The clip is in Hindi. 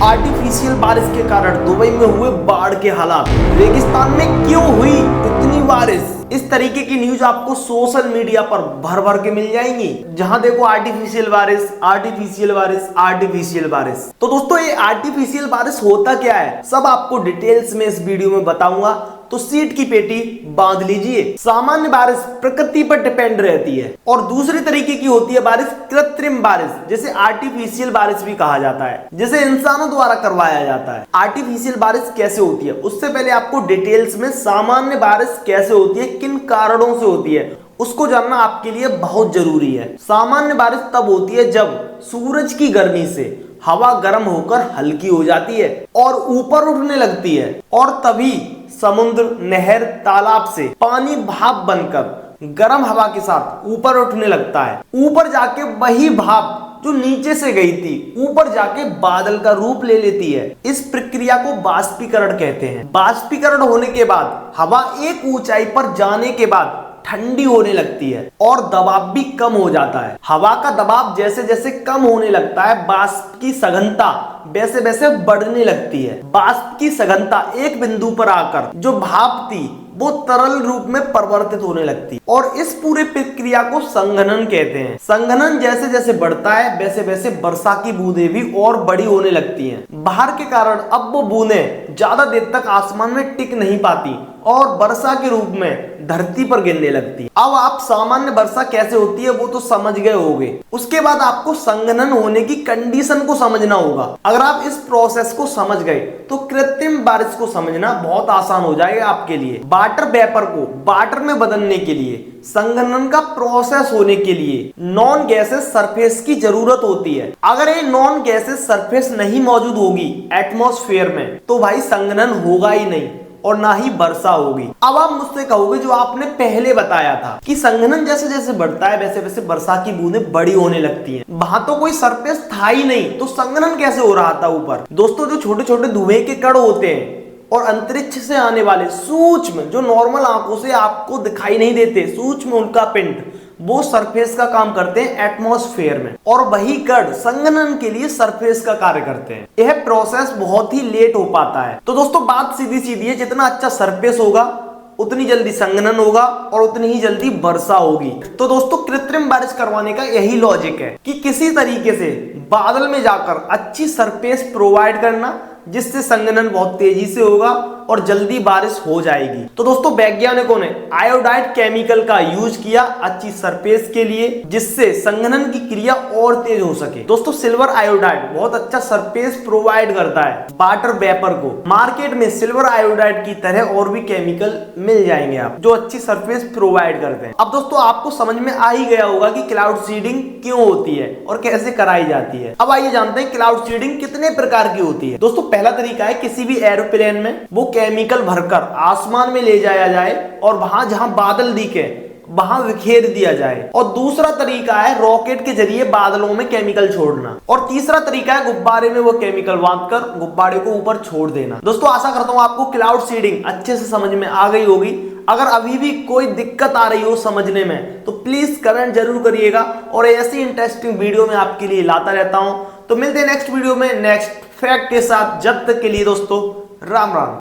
आर्टिफिशियल बारिश के कारण दुबई में हुए बाढ़ के हालात। रेगिस्तान में क्यों हुई इतनी बारिश? इस तरीके की न्यूज आपको सोशल मीडिया पर भर भर के मिल जाएंगी। जहां देखो आर्टिफिशियल बारिश, आर्टिफिशियल बारिश, आर्टिफिशियल बारिश। तो दोस्तों ये आर्टिफिशियल बारिश होता क्या है, सब आपको डिटेल्स में इस वीडियो में बताऊंगा। तो सीट की पेटी बांध लीजिए। सामान्य बारिश प्रकृति पर डिपेंड रहती है और दूसरी तरीके की होती है बारिश कृत्रिम बारिश, जिसे आर्टिफिशियल बारिश भी कहा जाता है, जिसे इंसानों द्वारा करवाया जाता है। आर्टिफिशियल बारिश कैसे होती है, उससे पहले आपको डिटेल्स में सामान्य बारिश कैसे होती है, किन कारणों से होती है, उसको जानना आपके लिए बहुत जरूरी है। सामान्य बारिश तब होती है जब सूरज की गर्मी से हवा गर्म होकर हल्की हो जाती है और ऊपर उठने लगती है, और तभी समुद्र, नहर, तालाब से पानी भाप बनकर गर्म हवा के साथ ऊपर उठने लगता है। ऊपर जाके वही भाप जो नीचे से गई थी ऊपर जाके बादल का रूप ले लेती है। इस प्रक्रिया को वाष्पीकरण कहते हैं। वाष्पीकरण होने के बाद हवा एक ऊंचाई पर जाने के बाद ठंडी होने लगती है और दबाव भी कम हो जाता है। हवा का दबाव जैसे जैसे कम होने लगता है, वाष्प की सघनता वैसे वैसे बढ़ने लगती है। वाष्प की सघनता एक बिंदु पर आकर जो भाप थी वो तरल रूप में परिवर्तित होने लगती और इस पूरे प्रक्रिया को संघनन कहते हैं। संघनन जैसे जैसे बढ़ता है वैसे वैसे वर्षा की बूंदें भी और बड़ी होने लगती हैं। बाहर के कारण अब वो बूंदें ज्यादा देर तक आसमान में टिक नहीं पाती और वर्षा के रूप में धरती पर गिरने लगती। अब आप सामान्य वर्षा कैसे होती है वो तो समझ गए होंगे। उसके बाद आपको संघनन होने की कंडीशन को समझना होगा। अगर आप इस प्रोसेस को समझ गए तो कृत्रिम बारिश को समझना बहुत आसान हो जाएगा आपके लिए। वाटर वेपर को वाटर में बदलने के लिए, संघनन का प्रोसेस होने के लिए नॉन गैसेस सरफेस की जरूरत होती है। अगर ये नॉन गैसेस सरफेस नहीं मौजूद होगी एटमॉस्फेयर में तो भाई संघनन होगा ही नहीं और ना ही वर्षा होगी। अब आप मुझसे कहोगे जो आपने पहले बताया था कि संघनन जैसे जैसे बढ़ता है वैसे वैसे वर्षा की बूंदें बड़ी होने लगती हैं। वहां तो कोई सरफेस था ही नहीं तो संघनन कैसे हो रहा था ऊपर? दोस्तों जो छोटे छोटे धुएं के कण होते हैं और अंतरिक्ष से आने वाले सूक्ष्म, जो नॉर्मल आंखों से आपको दिखाई नहीं देते, सूक्ष्म उल्का पिंड, वो सरफेस का काम करते हैं एटमॉस्फेयर में, और वही कण संघनन के लिए सरफेस का कार्य करते हैं। यह प्रोसेस बहुत ही लेट हो पाता है। तो दोस्तों बात सीधी सीधी है, जितना अच्छा सरफेस होगा उतनी जल्दी संघनन होगा और उतनी ही जल्दी वर्षा होगी। तो दोस्तों कृत्रिम बारिश करवाने का यही लॉजिक है कि किसी तरीके से बादल में जाकर अच्छी सरफेस प्रोवाइड करना, जिससे संघनन बहुत तेजी से होगा और जल्दी बारिश हो जाएगी। तो दोस्तों वैज्ञानिकों ने आयोडाइड केमिकल का यूज किया अच्छी सरफेस के लिए, जिससे संघनन की क्रिया और तेज हो सके। दोस्तों सिल्वर आयोडाइड बहुत अच्छा सरफेस प्रोवाइड करता है वाटर वेपर को। मार्केट में सिल्वर आयोडाइड की तरह और भी केमिकल मिल जाएंगे आप जो अच्छी सरफेस प्रोवाइड करते हैं। अब दोस्तों आपको समझ में आ ही गया होगा कि क्लाउड सीडिंग क्यों होती है और कैसे कराई जाती है। अब आइए जानते हैं क्लाउड सीडिंग कितने प्रकार की होती है। दोस्तों पहला तरीका है किसी भी एरोप्लेन में वो केमिकल भरकर आसमान में ले जाया जाए और वहां जहां बादल दिखे वहां बिखेर दिया जाए। और दूसरा तरीका है रॉकेट के जरिए बादलों में केमिकल छोड़ना। और तीसरा तरीका है गुब्बारे में वो केमिकल बांधकर गुब्बारे को ऊपर छोड़ देना। दोस्तों आशा करता हूं आपको क्लाउड सीडिंग अच्छे से समझ में आ गई होगी। अगर अभी भी कोई दिक्कत आ रही हो समझने में तो प्लीज कमेंट जरूर करिएगा और ऐसी इंटरेस्टिंग वीडियो में आपके लिए लाता रहता हूं। तो मिलते हैं नेक्स्ट वीडियो में नेक्स्ट फैक्ट के साथ। जब तक के लिए दोस्तों राम राम।